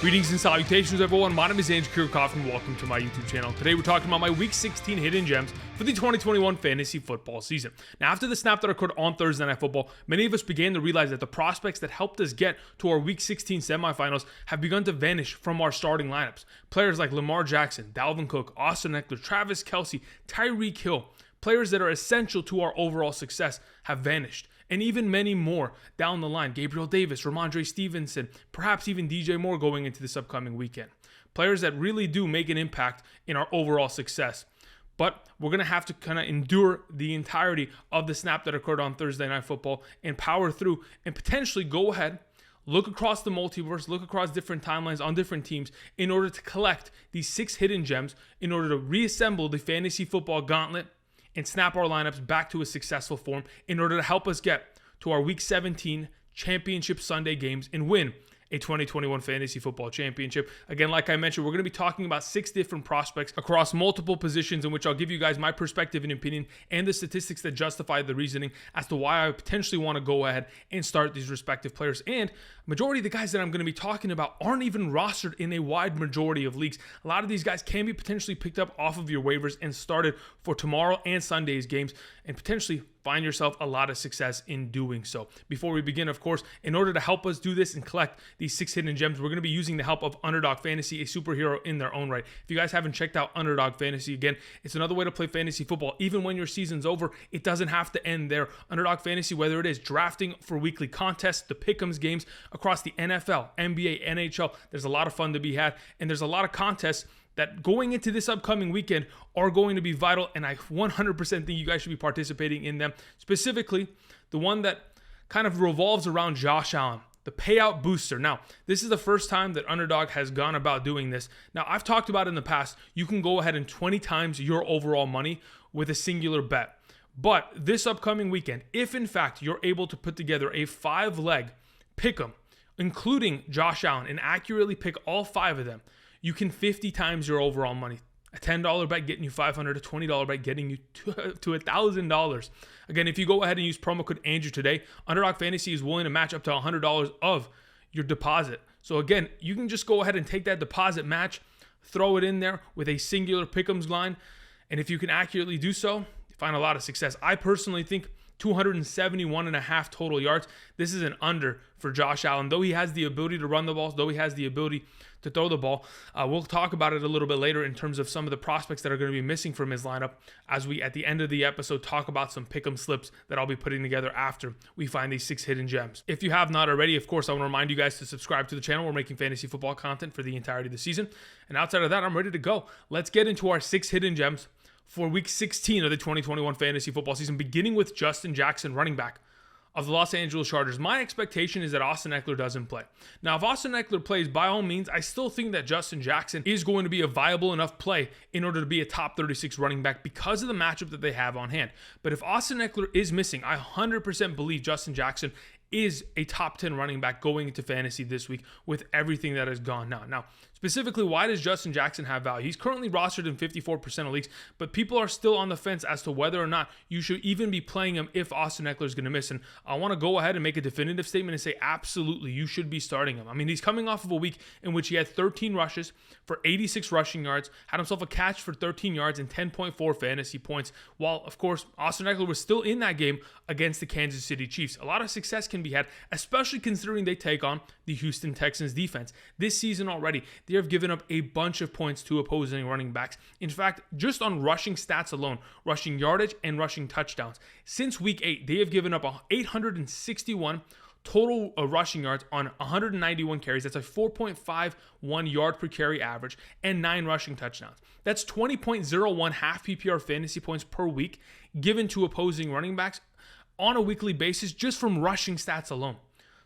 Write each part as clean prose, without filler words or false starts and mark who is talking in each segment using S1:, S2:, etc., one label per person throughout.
S1: Greetings and salutations, everyone. My name is Andrew Kirchhoff, and welcome to my YouTube channel. Today, we're talking about my Week 16 hidden gems for the 2021 fantasy football season. Now, after the snap that occurred on Thursday Night Football, many of us began to realize that the prospects that helped us get to our Week 16 semifinals have begun to vanish from our starting lineups. Players like Lamar Jackson, Dalvin Cook, Austin Eckler, Travis Kelce, Tyreek Hill, players that are essential to our overall success have vanished. And even many more down the line. Gabriel Davis, Ramondre Stevenson, perhaps even DJ Moore going into this upcoming weekend. Players that really do make an impact in our overall success. But we're going to have to kind of endure the entirety of the snap that occurred on Thursday Night Football and power through and potentially go ahead, look across the multiverse, look across different timelines on different teams in order to collect these 6 hidden gems in order to reassemble the fantasy football gauntlet and snap our lineups back to a successful form in order to help us get to our Week 17 Championship Sunday games and win a 2021 Fantasy Football Championship. Again, like I mentioned, we're going to be talking about 6 different prospects across multiple positions in which I'll give you guys my perspective and opinion and the statistics that justify the reasoning as to why I potentially want to go ahead and start these respective players. And majority of the guys that I'm going to be talking about aren't even rostered in a wide majority of leagues. A lot of these guys can be potentially picked up off of your waivers and started for tomorrow and Sunday's games and potentially find yourself a lot of success in doing so. Before we begin, of course, in order to help us do this and collect these 6 hidden gems, we're going to be using the help of Underdog Fantasy, a superhero in their own right. If you guys haven't checked out Underdog Fantasy, again, it's another way to play fantasy football. Even when your season's over, it doesn't have to end there. Underdog Fantasy, whether it is drafting for weekly contests, the pick'ems games across the NFL, NBA, NHL, there's a lot of fun to be had, and there's a lot of contests that going into this upcoming weekend are going to be vital, and I 100% think you guys should be participating in them. Specifically, the one that kind of revolves around Josh Allen, the payout booster. Now, this is the first time that Underdog has gone about doing this. Now, I've talked about it in the past. You can go ahead and 20 times your overall money with a singular bet. But this upcoming weekend, if in fact you're able to put together a 5-leg pick'em, including Josh Allen, and accurately pick all 5 of them, you can 50 times your overall money. A $10 bet getting you $500, a $20 bet getting you to $1,000. Again, if you go ahead and use promo code Andrew today, Underdog Fantasy is willing to match up to $100 of your deposit. So again, you can just go ahead and take that deposit match, throw it in there with a singular pick'ems line, and if you can accurately do so, you find a lot of success. I personally think 271.5 total yards. This is an under for Josh Allen. Though he has the ability to run the ball, though he has the ability to throw the ball. We'll talk about it a little bit later in terms of some of the prospects that are going to be missing from his lineup as we, at the end of the episode, talk about some pick'em slips that I'll be putting together after we find these 6 hidden gems. If you have not already, of course, I want to remind you guys to subscribe to the channel. We're making fantasy football content for the entirety of the season. And outside of that, I'm ready to go. Let's get into our 6 hidden gems for Week 16 of the 2021 fantasy football season, beginning with Justin Jackson, running back of the Los Angeles Chargers. My expectation is that Austin Eckler doesn't play. Now, if Austin Eckler plays, by all means, I still think that Justin Jackson is going to be a viable enough play in order to be a top 36 running back because of the matchup that they have on hand. But if Austin Eckler is missing, I 100% believe Justin Jackson is a top 10 running back going into fantasy this week with everything that has gone now. Now, specifically, why does Justin Jackson have value? He's currently rostered in 54% of leagues, but people are still on the fence as to whether or not you should even be playing him if Austin Eckler is going to miss. And I want to go ahead and make a definitive statement and say, absolutely, you should be starting him. I mean, he's coming off of a week in which he had 13 rushes for 86 rushing yards, had himself a catch for 13 yards and 10.4 fantasy points, while, of course, Austin Eckler was still in that game against the Kansas City Chiefs. A lot of success can be had, especially considering they take on the Houston Texans defense. This season already, they have given up a bunch of points to opposing running backs. In fact, just on rushing stats alone, rushing yardage and rushing touchdowns, since week 8, they have given up 861 total rushing yards on 191 carries. That's a 4.51 yard per carry average and 9 rushing touchdowns. That's 20.01 half PPR fantasy points per week given to opposing running backs on a weekly basis just from rushing stats alone.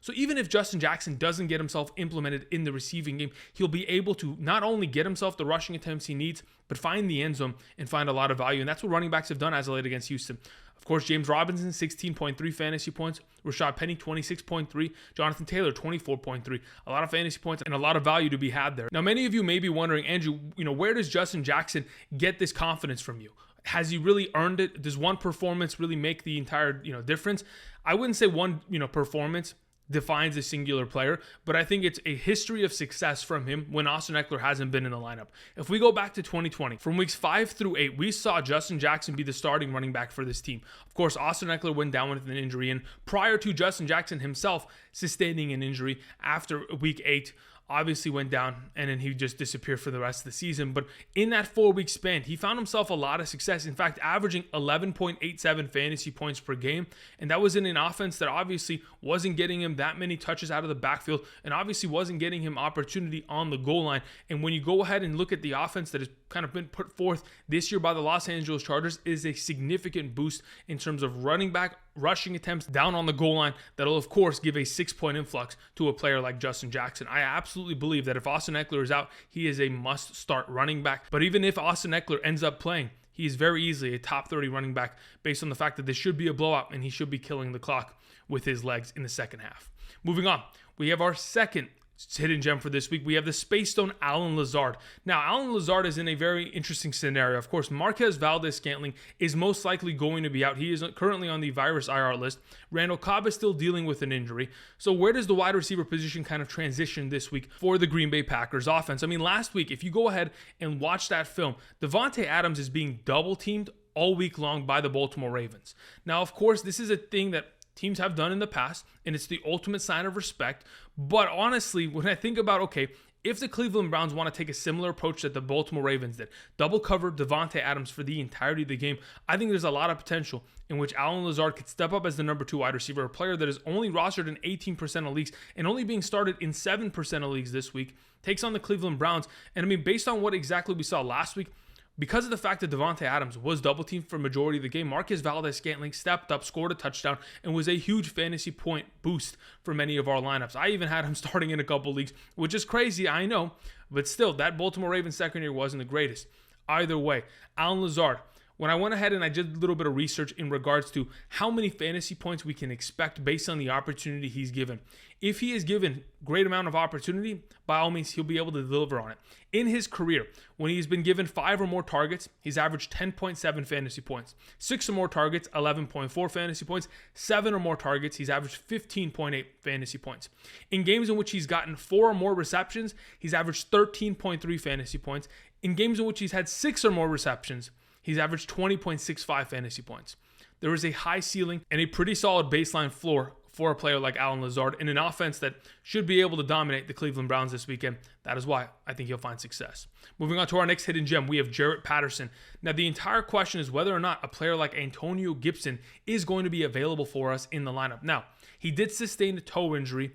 S1: So even if Justin Jackson doesn't get himself implemented in the receiving game, he'll be able to not only get himself the rushing attempts he needs, but find the end zone and find a lot of value. And that's what running backs have done as of late against Houston. Of course, James Robinson, 16.3 fantasy points. Rashad Penny, 26.3. Jonathan Taylor, 24.3. A lot of fantasy points and a lot of value to be had there. Now, many of you may be wondering, Andrew, where does Justin Jackson get this confidence from you? Has he really earned it? Does one performance really make the entire, difference? I wouldn't say one, performance defines a singular player, but I think it's a history of success from him when Austin Ekeler hasn't been in the lineup. If we go back to 2020, from weeks 5 through 8, we saw Justin Jackson be the starting running back for this team. Of course, Austin Ekeler went down with an injury, and prior to Justin Jackson himself sustaining an injury after week 8, obviously went down, and then he just disappeared for the rest of the season. But in that 4-week span, he found himself a lot of success. In fact, averaging 11.87 fantasy points per game, and that was in an offense that obviously wasn't getting him that many touches out of the backfield, and obviously wasn't getting him opportunity on the goal line. And when you go ahead and look at the offense that has kind of been put forth this year by the Los Angeles Chargers, is a significant boost in terms of running back rushing attempts down on the goal line. That'll of course give a 6-point influx to a player like Justin Jackson. I absolutely believe that if Austin Ekeler is out, he is a must start running back. But even if Austin Ekeler ends up playing, he is very easily a top 30 running back based on the fact that this should be a blowout and he should be killing the clock with his legs in the second half. Moving on, we have our second hidden gem for this week. We have the Space Stone Allen Lazard. Now, Allen Lazard is in a very interesting scenario. Of course, Marquez Valdes-Scantling is most likely going to be out. He is currently on the virus IR list. Randall Cobb is still dealing with an injury. So where does the wide receiver position kind of transition this week for the Green Bay Packers offense? I mean, last week, if you go ahead and watch that film, Davante Adams is being double teamed all week long by the Baltimore Ravens. Now, of course, this is a thing that teams have done in the past, and it's the ultimate sign of respect. But honestly, when I think about, okay, if the Cleveland Browns want to take a similar approach that the Baltimore Ravens did, double cover Davante Adams for the entirety of the game, I think there's a lot of potential in which Allen Lazard could step up as the number 2 wide receiver, a player that is only rostered in 18% of leagues and only being started in 7% of leagues this week, takes on the Cleveland Browns. And I mean, based on what exactly we saw last week, because of the fact that Davante Adams was double teamed for majority of the game, Marquez Valdes-Scantling stepped up, scored a touchdown, and was a huge fantasy point boost for many of our lineups. I even had him starting in a couple leagues, which is crazy, I know, but still, that Baltimore Ravens secondary wasn't the greatest. Either way, Allen Lazard, when I went ahead and I did a little bit of research in regards to how many fantasy points we can expect based on the opportunity he's given. If he is given great amount of opportunity, by all means, he'll be able to deliver on it. In his career, when he's been given 5 or more targets, he's averaged 10.7 fantasy points. 6 or more targets, 11.4 fantasy points. 7 or more targets, he's averaged 15.8 fantasy points. In games in which he's gotten 4 or more receptions, he's averaged 13.3 fantasy points. In games in which he's had 6 or more receptions, he's averaged 20.65 fantasy points. There is a high ceiling and a pretty solid baseline floor for a player like Allen Lazard in an offense that should be able to dominate the Cleveland Browns this weekend. That is why I think he'll find success. Moving on to our next hidden gem, we have Jarett Patterson. Now, the entire question is whether or not a player like Antonio Gibson is going to be available for us in the lineup. Now, he did sustain a toe injury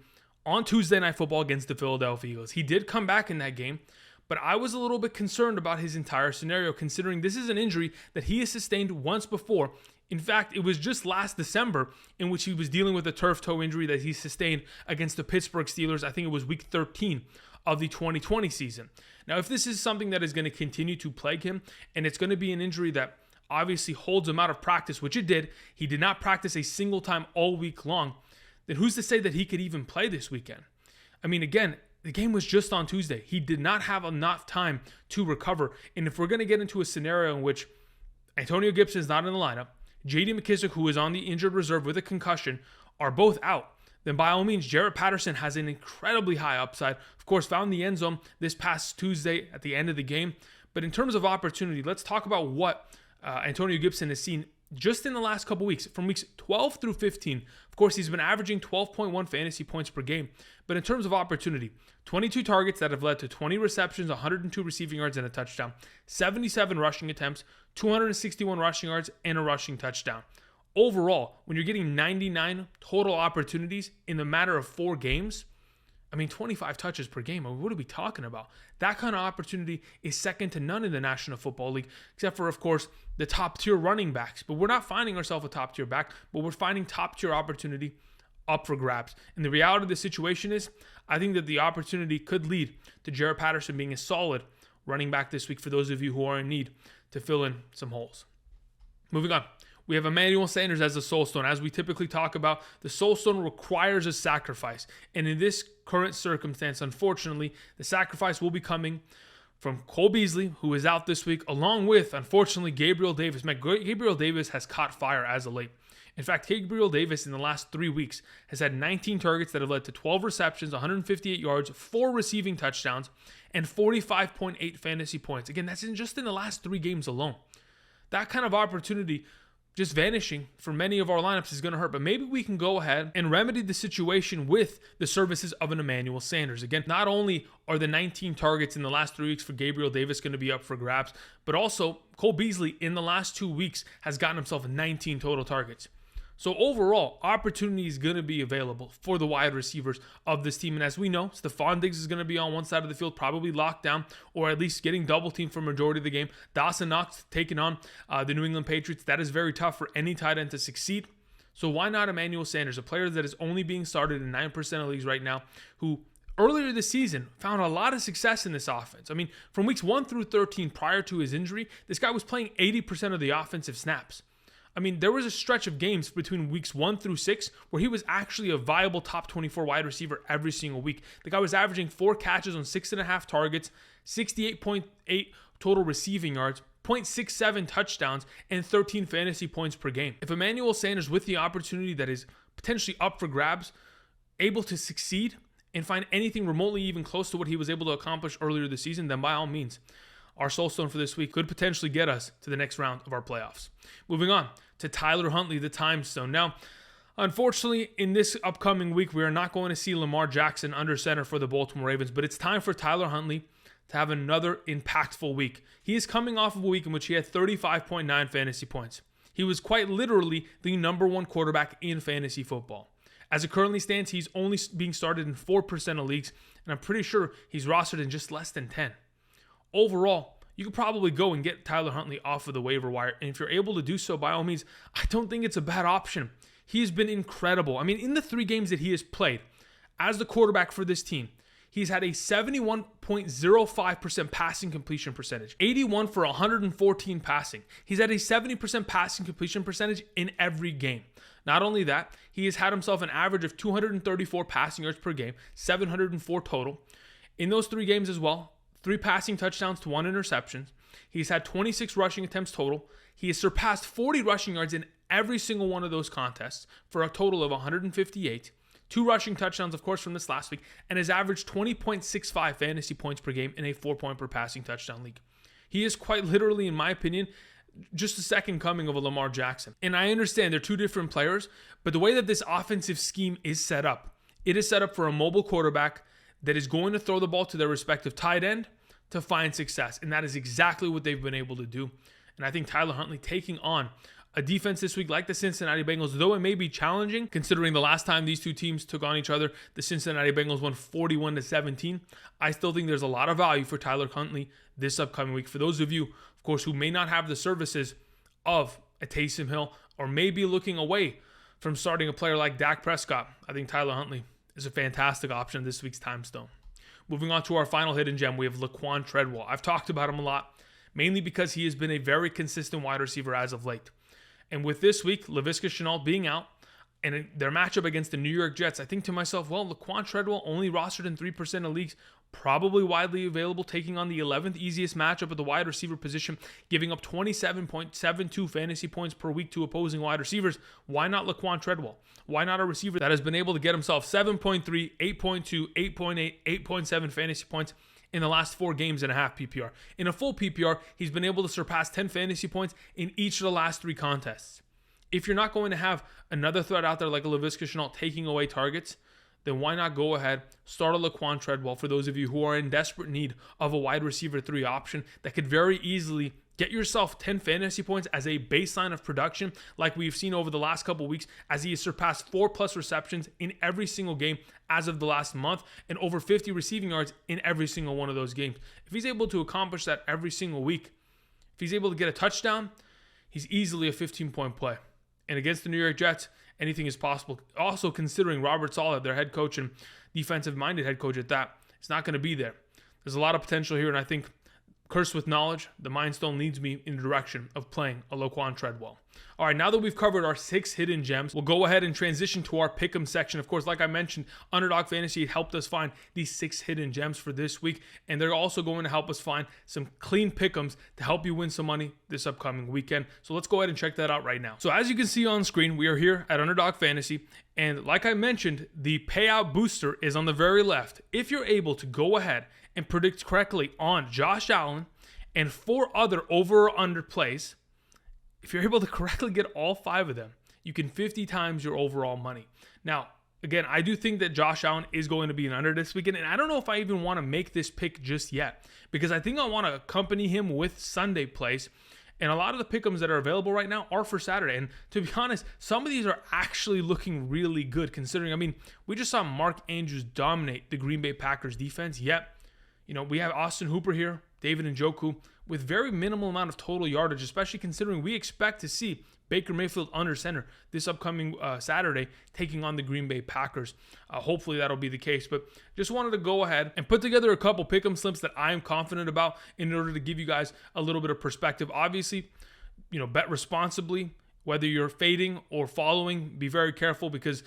S1: on Tuesday Night Football against the Philadelphia Eagles. He did come back in that game, but I was a little bit concerned about his entire scenario, considering this is an injury that he has sustained once before. In fact, it was just last December in which he was dealing with a turf toe injury that he sustained against the Pittsburgh Steelers. I think it was week 13 of the 2020 season. Now, if this is something that is going to continue to plague him, and it's going to be an injury that obviously holds him out of practice, which it did, he did not practice a single time all week long, then who's to say that he could even play this weekend? I mean, again, the game was just on Tuesday. He did not have enough time to recover. And if we're going to get into a scenario in which Antonio Gibson is not in the lineup, J.D. McKissic, who is on the injured reserve with a concussion, are both out, then by all means, Jarett Patterson has an incredibly high upside. Of course, found the end zone this past Tuesday at the end of the game. But in terms of opportunity, let's talk about what Antonio Gibson has seen just in the last couple weeks, from weeks 12 through 15. Of course, he's been averaging 12.1 fantasy points per game. But in terms of opportunity, 22 targets that have led to 20 receptions, 102 receiving yards, and a touchdown, 77 rushing attempts, 261 rushing yards, and a rushing touchdown. Overall, when you're getting 99 total opportunities in the matter of 4 games, I mean, 25 touches per game. I mean, what are we talking about? That kind of opportunity is second to none in the National Football League, except for, of course, the top-tier running backs. But we're not finding ourselves a top-tier back, but we're finding top-tier opportunity up for grabs. And the reality of the situation is, I think that the opportunity could lead to Jarett Patterson being a solid running back this week for those of you who are in need to fill in some holes. Moving on. We have Emmanuel Sanders as the Soul Stone. As we typically talk about, the Soul Stone requires a sacrifice. And in this current circumstance, unfortunately, the sacrifice will be coming from Cole Beasley, who is out this week, along with, unfortunately, Gabriel Davis. Man, Gabriel Davis has caught fire as of late. In fact, Gabriel Davis in the last 3 weeks has had 19 targets that have led to 12 receptions, 158 yards, 4 receiving touchdowns, and 45.8 fantasy points. Again, that's just in the last 3 games alone. That kind of opportunity just vanishing for many of our lineups is going to hurt, but maybe we can go ahead and remedy the situation with the services of an Emmanuel Sanders. Again, not only are the 19 targets in the last 3 weeks for Gabriel Davis going to be up for grabs, but also Cole Beasley in the last 2 weeks has gotten himself 19 total targets. So overall, opportunity is going to be available for the wide receivers of this team. And as we know, Stephon Diggs is going to be on one side of the field, probably locked down, or at least getting double teamed for a majority of the game. Dawson Knox taking on the New England Patriots. That is very tough for any tight end to succeed. So why not Emmanuel Sanders, a player that is only being started in 9% of leagues right now, who earlier this season found a lot of success in this offense. I mean, from weeks 1 through 13 prior to his injury, this guy was playing 80% of the offensive snaps. I mean, there was a stretch of games between weeks 1 through 6 where he was actually a viable top 24 wide receiver every single week. The guy was averaging 4 catches on 6.5 targets, 68.8 total receiving yards, 0.67 touchdowns, and 13 fantasy points per game. If Emmanuel Sanders, with the opportunity that is potentially up for grabs, able to succeed and find anything remotely even close to what he was able to accomplish earlier this season, then by all means, our soul stone for this week could potentially get us to the next round of our playoffs. Moving on to Tyler Huntley, the time stone. Now, unfortunately, in this upcoming week, we are not going to see Lamar Jackson under center for the Baltimore Ravens, but it's time for Tyler Huntley to have another impactful week. He is coming off of a week in which he had 35.9 fantasy points. He was quite literally the number 1 quarterback in fantasy football. As it currently stands, he's only being started in 4% of leagues, and I'm pretty sure he's rostered in just less than 10. Overall, you could probably go and get Tyler Huntley off of the waiver wire. And if you're able to do so, by all means, I don't think it's a bad option. He has been incredible. I mean, in the 3 games that he has played as the quarterback for this team, he's had a 71.05% passing completion percentage, 81 for 114 passing. He's had a 70% passing completion percentage in every game. Not only that, he has had himself an average of 234 passing yards per game, 704 total. In those 3 games as well, 3 passing touchdowns to 1 interception. He's had 26 rushing attempts total. He has surpassed 40 rushing yards in every single one of those contests for a total of 158. 2 rushing touchdowns, of course, from this last week, and has averaged 20.65 fantasy points per game in a 4-point per passing touchdown league. He is quite literally, in my opinion, just the second coming of a Lamar Jackson. And I understand they're 2 different players, but the way that this offensive scheme is set up, it is set up for a mobile quarterback that is going to throw the ball to their respective tight end to find success. And that is exactly what they've been able to do. And I think Tyler Huntley taking on a defense this week like the Cincinnati Bengals, though it may be challenging, considering the last time these 2 teams took on each other, the Cincinnati Bengals won 41-17. I still think there's a lot of value for Tyler Huntley this upcoming week. For those of you, of course, who may not have the services of a Taysom Hill or may be looking away from starting a player like Dak Prescott, I think Tyler Huntley is a fantastic option this week's time stone. Moving on to our final hidden gem, we have Laquon Treadwell. I've talked about him a lot, mainly because he has been a very consistent wide receiver as of late. And with this week, Laviska Shenault being out, and their matchup against the New York Jets, I think to myself, well, Laquon Treadwell only rostered in 3% of leagues, probably widely available, taking on the 11th easiest matchup at the wide receiver position, giving up 27.72 fantasy points per week to opposing wide receivers. Why not Laquon Treadwell? Why not a receiver that has been able to get himself 7.3, 8.2, 8.8, 8.7 fantasy points in the last 4 games and a half PPR? In a full PPR, he's been able to surpass 10 fantasy points in each of the last 3 contests. If you're not going to have another threat out there like a Laviska Shenault taking away targets, then why not go ahead, start a Laquon Treadwell for those of you who are in desperate need of a wide receiver 3 option that could very easily get yourself 10 fantasy points as a baseline of production like we've seen over the last couple weeks, as he has surpassed 4+ receptions in every single game as of the last month and over 50 receiving yards in every single one of those games. If he's able to accomplish that every single week, if he's able to get a touchdown, he's easily a 15-point play. And against the New York Jets, anything is possible. Also considering Robert Saleh, their head coach and defensive-minded head coach at that, is not going to be there. There's a lot of potential here, and I think cursed with knowledge, the Mind Stone leads me in the direction of playing a Laquon Treadwell. All right, now that we've covered our 6 hidden gems, we'll go ahead and transition to our pick'em section. Of course, like I mentioned, Underdog Fantasy helped us find these 6 hidden gems for this week, and they're also going to help us find some clean pick'ems to help you win some money this upcoming weekend. So let's go ahead and check that out right now. So as you can see on screen, we are here at Underdog Fantasy, and like I mentioned, the payout booster is on the very left. If you're able to go ahead and predict correctly on Josh Allen and 4 other over or under plays, if you're able to correctly get all 5 of them, you can 50 times your overall money. Now, again, I do think that Josh Allen is going to be an under this weekend, and I don't know if I even want to make this pick just yet, because I think I want to accompany him with Sunday plays, and a lot of the pick'ems that are available right now are for Saturday. And to be honest, some of these are actually looking really good, considering, I mean, we just saw Mark Andrews dominate the Green Bay Packers defense, yet, we have Austin Hooper here, David Njoku, with very minimal amount of total yardage, especially considering we expect to see Baker Mayfield under center this upcoming Saturday, taking on the Green Bay Packers. Hopefully that'll be the case, but just wanted to go ahead and put together a couple pick'em slips that I am confident about in order to give you guys a little bit of perspective. Obviously, bet responsibly. Whether you're fading or following, be very careful, because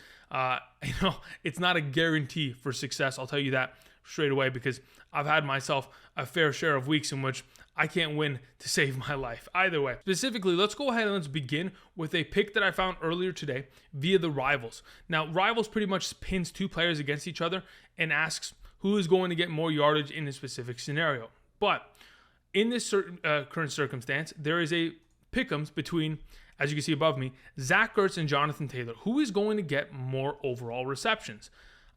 S1: it's not a guarantee for success. I'll tell you that straight away, because I've had myself a fair share of weeks in which I can't win to save my life. Either way, specifically, let's go ahead and let's begin with a pick that I found earlier today via the Rivals. Now, Rivals pretty much pins 2 players against each other and asks who is going to get more yardage in a specific scenario. But in this certain current circumstance, there is a pick'ems between, as you can see above me, Zach Ertz and Jonathan Taylor. Who is going to get more overall receptions?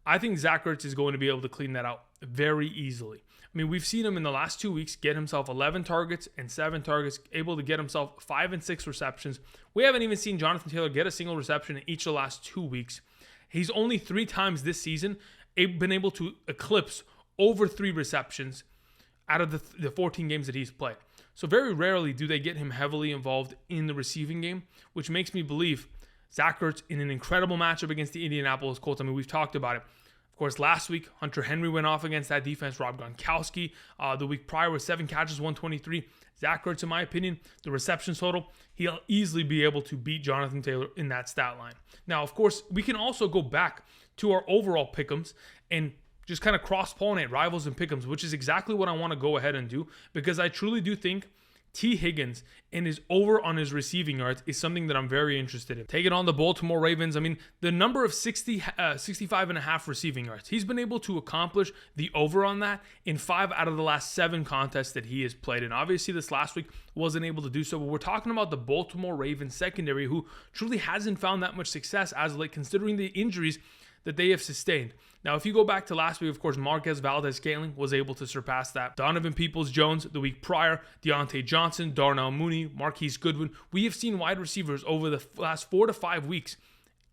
S1: I think Zach Ertz is going to be able to clean that out very easily. I mean, we've seen him in the last 2 weeks get himself 11 targets and 7 targets, able to get himself 5 and 6 receptions. We haven't even seen Jonathan Taylor get a single reception in each of the last 2 weeks. He's only 3 times this season been able to eclipse over 3 receptions out of the 14 games that he's played. So very rarely do they get him heavily involved in the receiving game, which makes me believe Zach Ertz in an incredible matchup against the Indianapolis Colts. I mean, we've talked about it. Of course, last week, Hunter Henry went off against that defense. Rob Gronkowski, the week prior, with 7 catches, 123. Zach Ertz, in my opinion, the receptions total, he'll easily be able to beat Jonathan Taylor in that stat line. Now, of course, we can also go back to our overall pick'ems and just kind of cross-pollinate Rivals and pick'ems, which is exactly what I want to go ahead and do, because I truly do think T. Higgins and his over on his receiving yards is something that I'm very interested in. Taking on the Baltimore Ravens, I mean, the number of 65 and a half receiving yards, he's been able to accomplish the over on that in 5 out of the last 7 contests that he has played in. Obviously, this last week wasn't able to do so, but we're talking about the Baltimore Ravens secondary, who truly hasn't found that much success as of late, considering the injuries that they have sustained. Now, if you go back to last week, of course, Marquez Valdez-Scantling was able to surpass that. Donovan Peoples-Jones the week prior, Deontay Johnson, Darnell Mooney, Marquise Goodwin. We have seen wide receivers over the last 4 to 5 weeks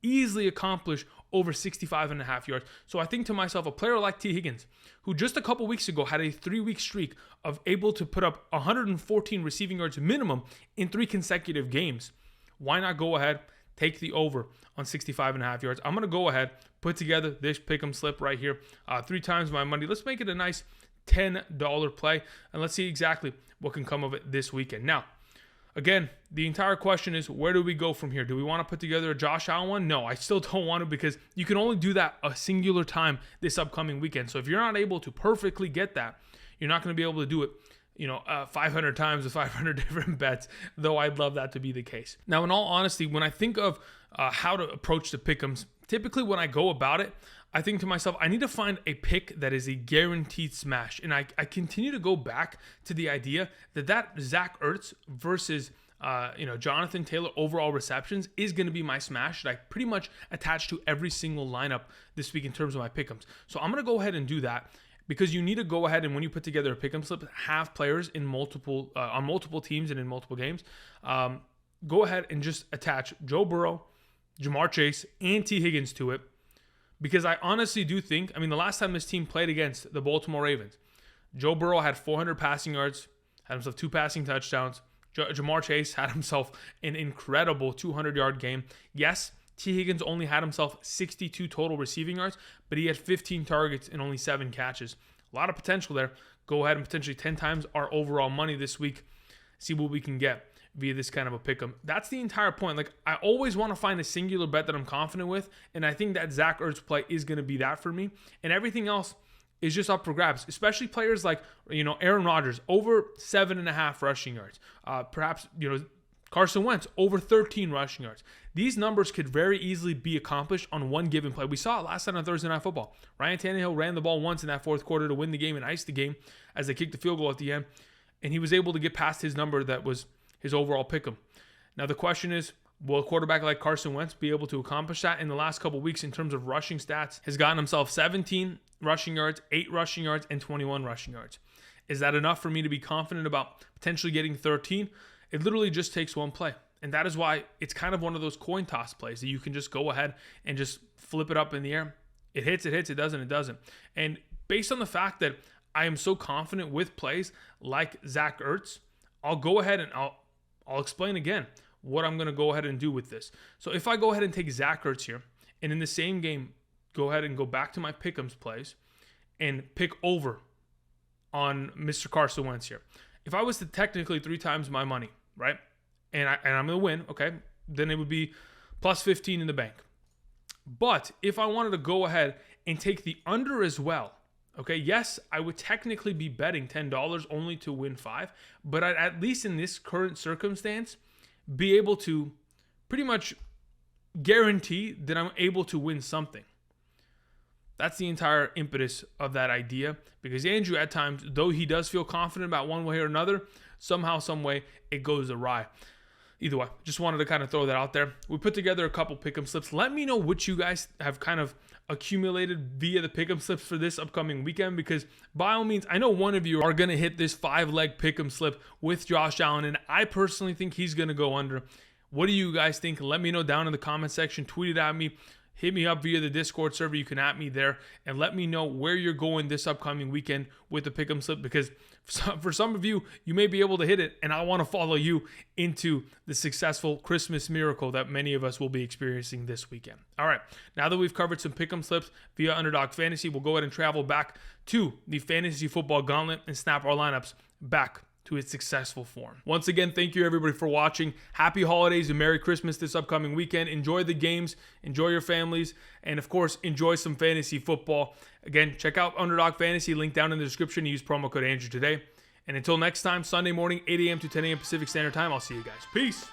S1: easily accomplish over 65 and a half yards. So I think to myself, a player like T. Higgins, who just a couple weeks ago had a 3-week streak of able to put up 114 receiving yards minimum in 3 consecutive games, why not go ahead, take the over on 65 and a half yards? I'm going to go ahead, put together this pick'em slip right here. 3 times my money. Let's make it a nice $10 play, and let's see exactly what can come of it this weekend. Now, again, the entire question is, where do we go from here? Do we want to put together a Josh Allen one? No, I still don't want to, because you can only do that a singular time this upcoming weekend. So if you're not able to perfectly get that, you're not going to be able to do it 500 times with 500 different bets, though I'd love that to be the case. Now, in all honesty, when I think of how to approach the pick'ems, typically when I go about it, I think to myself, I need to find a pick that is a guaranteed smash. And I continue to go back to the idea that Zach Ertz versus Jonathan Taylor overall receptions is going to be my smash that I pretty much attach to every single lineup this week in terms of my pick'ems. So I'm going to go ahead and do that, because you need to go ahead and, when you put together a pick'em slip, have players in multiple on multiple teams and in multiple games. Go ahead and just attach Joe Burrow, Jamar Chase, and T. Higgins to it, because I honestly do think, the last time this team played against the Baltimore Ravens, Joe Burrow had 400 passing yards, had himself 2 passing touchdowns. Jamar Chase had himself an incredible 200-yard game. Yes, T. Higgins only had himself 62 total receiving yards, but he had 15 targets and only 7 catches. A lot of potential there. go ahead and potentially 10 times our overall money this week, see what we can get via this kind of a pick'em. That's the entire point. Like, I always want to find a singular bet that I'm confident with, and I think that Zach Ertz play is going to be that for me, and everything else is just up for grabs, especially players like, Aaron Rodgers, over 7.5 rushing yards. Perhaps, Carson Wentz, over 13 rushing yards. These numbers could very easily be accomplished on one given play. We saw it last night on Thursday Night Football. Ryan Tannehill ran the ball once in that fourth quarter to win the game and ice the game as they kicked the field goal at the end, and he was able to get past his number that was his overall pick'em. Now the question is, will a quarterback like Carson Wentz be able to accomplish that? In the last couple of weeks, in terms of rushing stats, has gotten himself 17 rushing yards, 8 rushing yards, and 21 rushing yards. Is that enough for me to be confident about potentially getting 13? It literally just takes one play. And that is why it's kind of one of those coin toss plays that you can just go ahead and just flip it up in the air. It hits, it doesn't, it doesn't. And based on the fact that I am so confident with plays like Zach Ertz, I'll go ahead and I'll explain again what I'm going to go ahead and do with this. So if I go ahead and take Zach Ertz here, and in the same game, go ahead and go back to my pick'ems plays and pick over on Mr. Carson Wentz here. If I was to technically 3 times my money, right, and I'm going to win, okay, then it would be plus 15 in the bank. But if I wanted to go ahead and take the under as well, okay, yes, I would technically be betting $10 only to win 5, but I'd, at least in this current circumstance, be able to pretty much guarantee that I'm able to win something. That's the entire impetus of that idea, because Andrew, at times, though he does feel confident about one way or another, somehow, some way, it goes awry. Either way, just wanted to kind of throw that out there. We put together a couple pick'em slips. Let me know what you guys have kind of accumulated via the pick'em slips for this upcoming weekend, because by all means, I know one of you are going to hit this 5-leg pick'em slip with Josh Allen, and I personally think he's going to go under. What do you guys think? Let me know down in the comment section. Tweet it at me. Hit me up via the Discord server. You can at me there and let me know where you're going this upcoming weekend with the pick'em slip, because for some of you, you may be able to hit it, and I want to follow you into the successful Christmas miracle that many of us will be experiencing this weekend. All right, now that we've covered some pick'em slips via Underdog Fantasy, we'll go ahead and travel back to the Fantasy Football Gauntlet and snap our lineups back to its successful form. Once again, thank you everybody for watching. Happy holidays and Merry Christmas this upcoming weekend. Enjoy the games, enjoy your families, and of course, enjoy some fantasy football. Again, check out Underdog Fantasy, link down in the description. Use promo code Andrew today. And until next time, Sunday morning, 8 a.m. to 10 a.m. Pacific Standard Time, I'll see you guys. Peace.